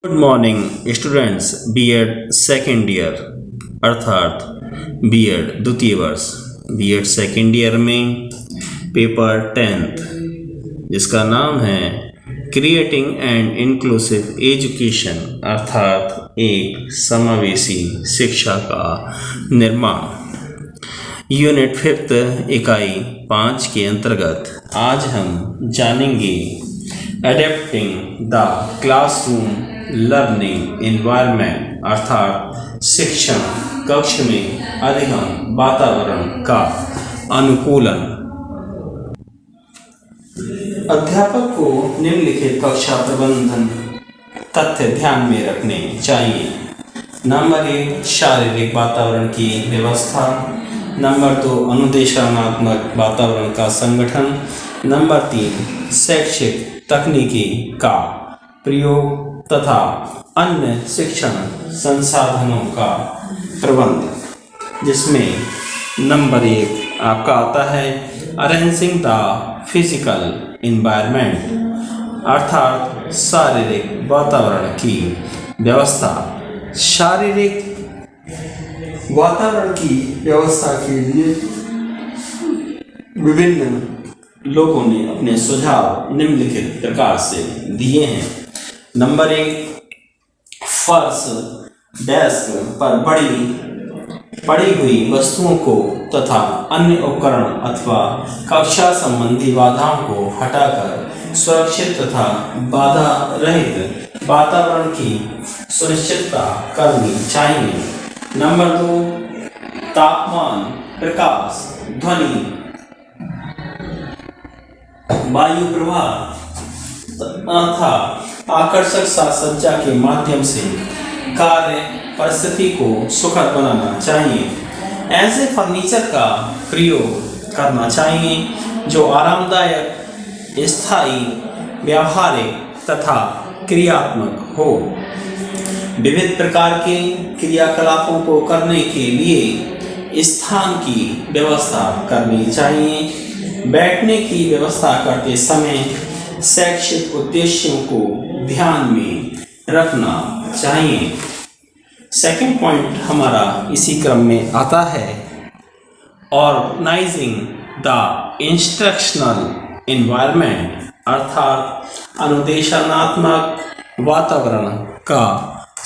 Good morning students. BEd second year अर्थात BEd द्वितीय वर्ष बीएड सेकेंड ईयर में पेपर 10th जिसका नाम है क्रिएटिंग एंड इंक्लूसिव एजुकेशन अर्थात एक समावेशी शिक्षा का निर्माण यूनिट 5 इकाई 5 के अंतर्गत आज हम जानेंगे adapting the classroom learning environment अर्थात शिक्षण कक्ष में अधिगम वातावरण का अनुकूलन। अध्यापक को निम्नलिखित कक्षा प्रबंधन तथ्य ध्यान में रखने चाहिए। नंबर 1 शारीरिक वातावरण की व्यवस्था। नंबर 2 अनुदेशात्मक वातावरण का संगठन। नंबर 3 शैक्षिक तकनीकी का प्रयोग तथा अन्य शिक्षण संसाधनों का प्रबंध, जिसमें नंबर 1 आपका आता है अरेंजिंग द फिजिकल एनवायरनमेंट अर्थात शारीरिक वातावरण की व्यवस्था। शारीरिक वातावरण की व्यवस्था के लिए विभिन्न लोगों ने अपने सुझाव निम्नलिखित प्रकार से दिए हैं। नंबर 1 फर्श डेस्क पर पड़ी हुई वस्तुओं को तथा अन्य उपकरण अथवा कक्षा संबंधी बाधाओं को हटाकर सुरक्षित तथा बाधा रहित वातावरण की सुनिश्चितता करनी चाहिए। नंबर 2 तापमान प्रकाश ध्वनि वायु प्रवाह तथा आकर्षक साज सज्जा के माध्यम से कार्य परिस्थिति को सुखद बनाना चाहिए। ऐसे फर्नीचर का प्रयोग करना चाहिए जो आरामदायक स्थायी व्यावहारिक तथा क्रियात्मक हो। विविध प्रकार के क्रियाकलापों को करने के लिए स्थान की व्यवस्था करनी चाहिए। बैठने की व्यवस्था करते समय शैक्षिक उद्देश्यों को ध्यान में रखना चाहिए। सेकंड पॉइंट हमारा इसी क्रम में आता है ऑर्गेनाइजिंग द इंस्ट्रक्शनल एनवायरनमेंट अर्थात अनुदेशात्मक वातावरण का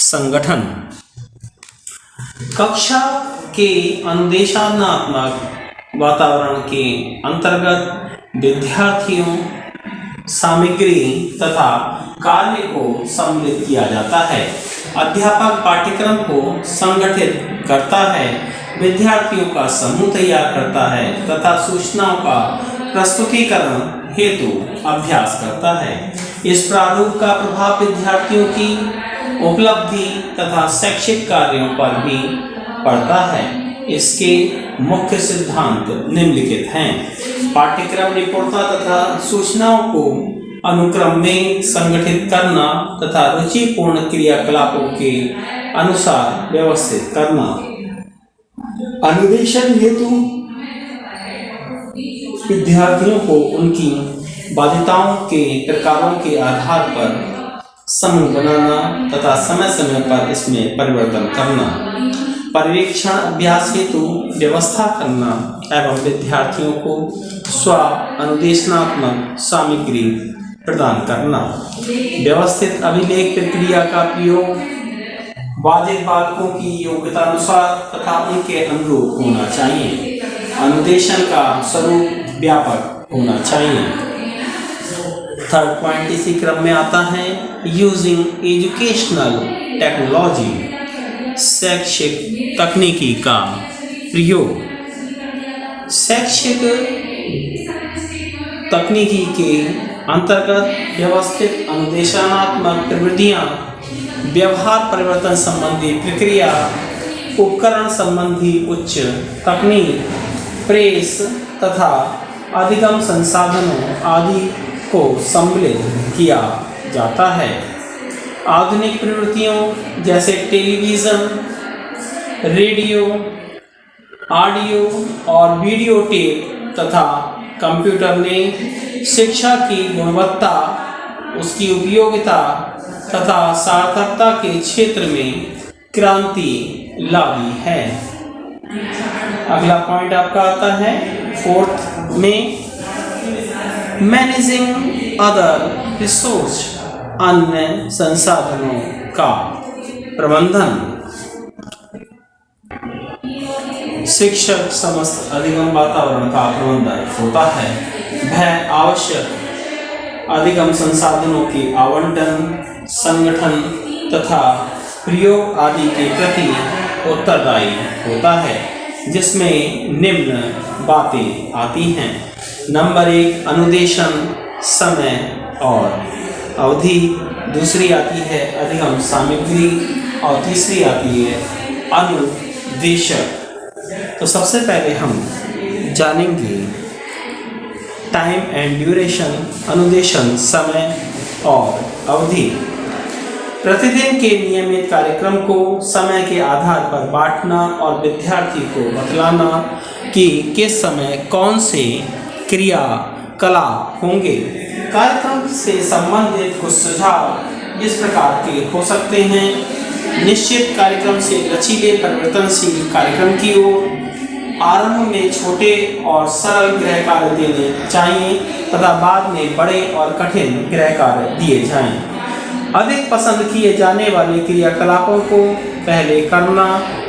संगठन। कक्षा के अनुदेशात्मक वातावरण के अंतर्गत विद्यार्थियों सामग्री तथा कार्य को सम्मिलित किया जाता है। अध्यापक पाठ्यक्रम को संगठित करता है, विद्यार्थियों का समूह तैयार करता है तथा सूचनाओं का प्रस्तुतीकरण हेतु अभ्यास करता है। इस प्रारूप का प्रभाव विद्यार्थियों की उपलब्धि तथा शैक्षिक कार्यों पर भी पड़ता है। इसके मुख्य सिद्धांत निम्नलिखित हैं। पाठ्यक्रम निपुणता तथा सूचनाओं को अनुक्रम में संगठित करना तथा रुचिपूर्ण क्रियाकलापों के अनुसार व्यवस्थित करना। अनुदेशन हेतु विद्यार्थियों को उनकी बाध्यताओं के प्रकारों के आधार पर समूह बनाना तथा समय समय पर इसमें परिवर्तन करना। पर्यवेक्षण अभ्यास हेतु व्यवस्था करना एवं विद्यार्थियों को स्व अनुदेशनात्मक सामग्री प्रदान करना। व्यवस्थित अभिलेख प्रक्रिया का प्रयोग बाधित बालकों की योग्यता अनुसार तथा उनके अनुरूप होना चाहिए। अनुदेशन का स्वरूप व्यापक होना चाहिए। थर्ड पॉइंट इसी क्रम में आता है यूजिंग एजुकेशनल टेक्नोलॉजी शैक्षिक तकनीकी का प्रयोग। शैक्षिक तकनीकी के अंतर्गत व्यवस्थित अनुदेशात्मक प्रविधियां व्यवहार परिवर्तन संबंधी प्रक्रिया उपकरण संबंधी उच्च तकनीक प्रेस तथा अधिगम संसाधनों आदि को सम्मिलित किया जाता है। आधुनिक प्रवृत्तियों जैसे टेलीविज़न रेडियो ऑडियो और वीडियो टेप तथा कंप्यूटर ने शिक्षा की गुणवत्ता उसकी उपयोगिता तथा सार्थकता के क्षेत्र में क्रांति लाई है। अगला पॉइंट आपका आता है 4th में मैनेजिंग अदर रिसोर्स, अन्य संसाधनों का प्रबंधन। शिक्षक समस्त अधिगम वातावरण का प्रबंधन होता है। वह आवश्यक अधिगम संसाधनों के आवंटन, संगठन तथा प्रयोग आदि के प्रति उत्तरदायी होता है, जिसमें निम्न बातें आती हैं। नंबर 1 अनुदेशन, समय और अवधि। दूसरी आती है अधिगम सामग्री और तीसरी आती है अनुदेशक। तो सबसे पहले हम जानेंगे टाइम एंड ड्यूरेशन, अनुदेशन, समय और अवधि। प्रतिदिन के नियमित कार्यक्रम को समय के आधार पर बांटना और विद्यार्थी को बतलाना कि किस समय कौन से क्रियाकलाप होंगे। कार्यक्रम से संबंधित कुछ सुझाव इस प्रकार के हो सकते हैं। निश्चित कार्यक्रम से लचीले परिवर्तनशील कार्यक्रम की ओर। आरंभ में छोटे और सरल गृह कार्य देने चाहिए तथा बाद में बड़े और कठिन गृह कार्य दिए जाएं। अधिक पसंद किए जाने वाले क्रियाकलापों को पहले करना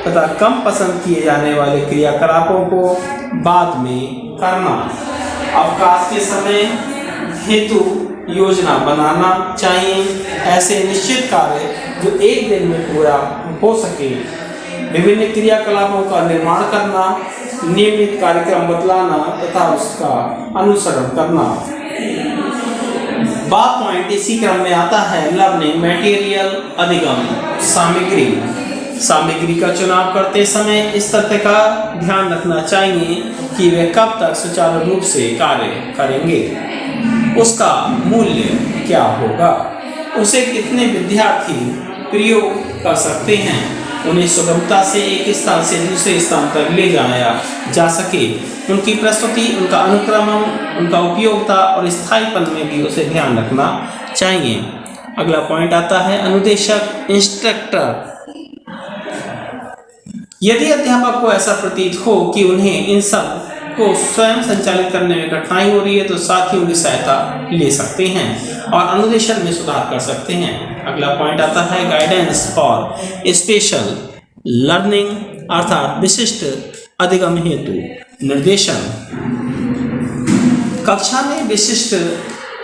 तथा कम पसंद किए जाने वाले क्रियाकलापों को बाद में करना। अवकाश के समय हेतु योजना बनाना चाहिए। ऐसे निश्चित कार्य जो एक दिन में पूरा हो सके। विभिन्न क्रियाकलापों का निर्माण करना, नियमित कार्यक्रम बतलाना तथा उसका अनुसरण करना। पॉइंट इसी क्रम में आता है लर्निंग मटेरियल, अधिगम सामग्री का चुनाव करते समय इस तथ्य का ध्यान रखना चाहिए कि वे कब तक सुचारू रूप से कार्य करेंगे, उसका मूल्य क्या होगा, उसे कितने विद्यार्थी प्रयोग कर सकते हैं, उन्हें सुगमता से एक स्थान से दूसरे स्थान पर ले जाया जा सके, उनकी प्रस्तुति, उनका अनुक्रमण, उनका उपयोगिता और स्थायीपन में भी उसे ध्यान रखना चाहिए। अगला पॉइंट आता है अनुदेशक, इंस्ट्रक्टर। यदि अध्यापक को ऐसा प्रतीत हो कि उन्हें इन सब को स्वयं संचालित करने में कठिनाई हो रही है तो साथियों की सहायता ले सकते हैं और अनुदेशन में सुधार कर सकते हैं। अगला पॉइंट आता है गाइडेंस फॉर स्पेशल लर्निंग, अर्थात विशिष्ट अधिगम हेतु निर्देशन। कक्षा में विशिष्ट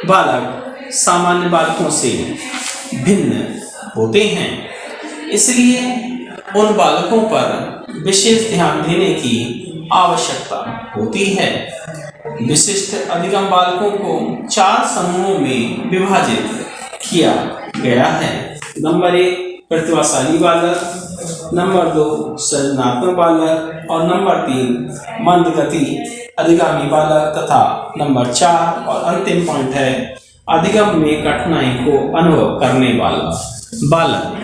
बालक सामान्य बालकों से भिन्न होते हैं, इसलिए उन बालकों पर विशेष ध्यान देने की आवश्यकता होती है। विशिष्ट अधिगम बालकों को 4 समूहों में विभाजित किया गया है। नंबर 1 प्रतिभाशाली बालक, नंबर 2 सृजनात्मक बालक और नंबर 3 मंदगति अधिगामी बालक तथा नंबर 4 और अंतिम पॉइंट है अधिगम में कठिनाई को अनुभव करने वाला बालक।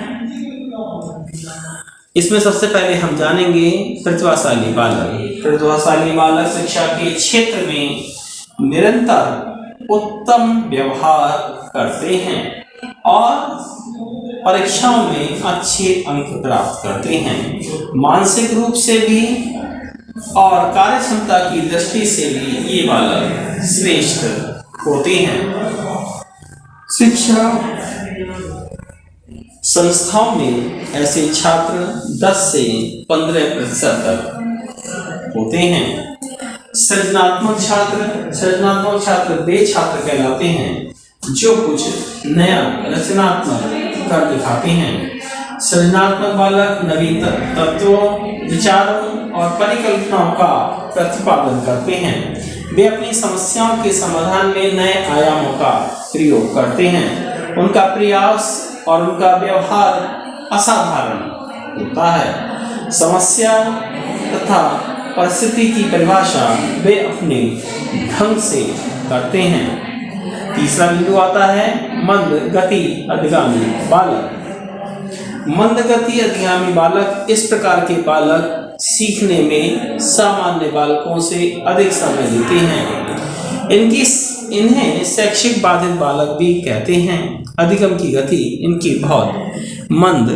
इसमें सबसे पहले हम जानेंगे प्रतिभाशाली बालक। प्रतिभाशाली बालक शिक्षा के क्षेत्र में निरंतर उत्तम व्यवहार करते हैं और परीक्षाओं में अच्छे अंक प्राप्त करते हैं। मानसिक रूप से भी और कार्यक्षमता की दृष्टि से भी ये बालक श्रेष्ठ होते हैं। शिक्षा संस्थाओं में ऐसे छात्र 10 से 15% तक होते हैं। सृजनात्मक छात्र वे छात्र कहलाते हैं जो कुछ नया रचनात्मक कर दिखाते हैं। सृजनात्मक बालक नवीन तत्वों, विचारों और परिकल्पनाओं का प्रतिपादन करते हैं। वे अपनी समस्याओं के समाधान में नए आयामों का प्रयोग करते हैं। उनका प्रयास और उनका व्यवहार असाधारण होता है। समस्या तथा परिस्थिति की परिभाषा वे अपने ढंग से करते हैं। तीसरा बिंदु आता है मंद गति अधिगामी बालक। मंद गति अधिगामी बालक इस प्रकार के बालक सीखने में सामान्य बालकों से अधिक समय लेते हैं। इन्हें शैक्षिक बाधित बालक भी कहते हैं। अधिगम की गति इनकी बहुत मंद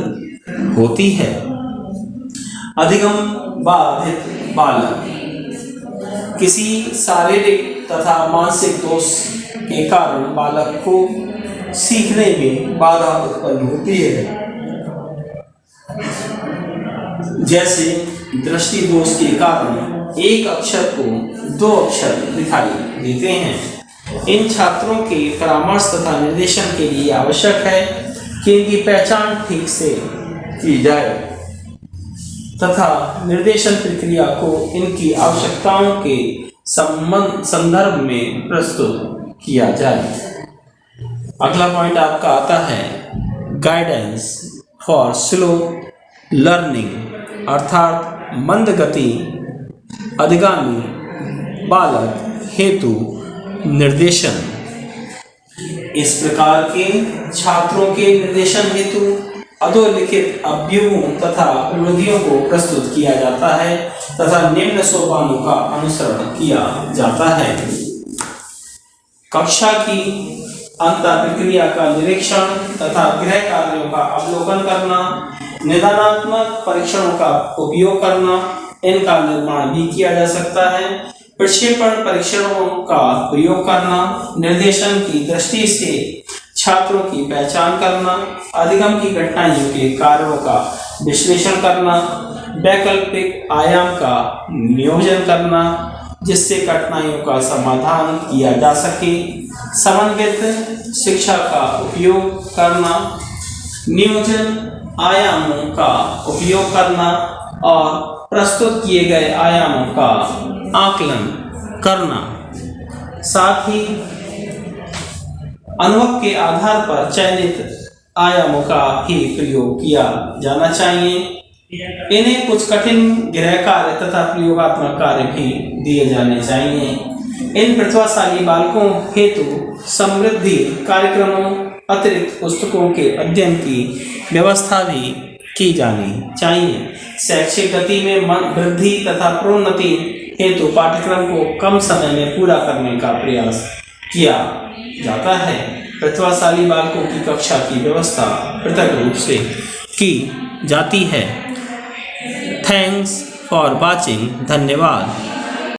होती है। अधिगम बाधित बालक किसी शारीरिक तथा मानसिक दोष के कारण बालक को सीखने में बाधा उत्पन्न होती है। जैसे दृष्टि दोष के कारण एक अक्षर को दो अक्षर दिखाई देते हैं। इन छात्रों के परामर्श तथा निर्देशन के लिए आवश्यक है कि इनकी पहचान ठीक से की जाए तथा निर्देशन प्रक्रिया को इनकी आवश्यकताओं के संदर्भ में प्रस्तुत किया जाए। अगला पॉइंट आपका आता है गाइडेंस फॉर स्लो लर्निंग, अर्थात मंद गति अधिगामी बालक हेतु निर्देशन। इस प्रकार के छात्रों के निर्देशन हेतु अधोलिखित अवयवों तथा प्रविधियों को प्रस्तुत किया जाता है तथा निम्न सोपानों का अनुसरण किया जाता है। कक्षा की अंतर प्रक्रिया का निरीक्षण तथा गृह कार्यों का अवलोकन करना, निदानात्मक परीक्षणों का उपयोग करना, इनका निर्माण भी किया जा सकता है। प्रक्षेपण परीक्षणों का प्रयोग करना, निर्देशन की दृष्टि से छात्रों की पहचान करना, अधिगम की कठिनाइयों के कारणों का विश्लेषण करना, वैकल्पिक आयाम का नियोजन करना जिससे कठिनाइयों का समाधान किया जा सके, समन्वित शिक्षा का उपयोग करना, नियोजन आयामों का उपयोग करना और प्रस्तुत किए गए आयामों का आकलन करना। साथ ही अनुभव के आधार पर चयनित आयामों का ही प्रयोग किया जाना चाहिए। इन्हें कुछ कठिन गृह कार्य तथा प्रयोगात्मक कार्य भी दिए जाने चाहिए। इन प्रतिभाशाली बालकों हेतु समृद्धि कार्यक्रमों, अतिरिक्त पुस्तकों के अध्ययन की व्यवस्था भी की जानी चाहिए। शैक्षिक गति में वृद्धि तथा प्रोन्नति हेतु पाठ्यक्रम को कम समय में पूरा करने का प्रयास किया जाता है। प्रतिभाशाली बालकों की कक्षा की व्यवस्था पृथक रूप से की जाती है। Thanks for watching. धन्यवाद।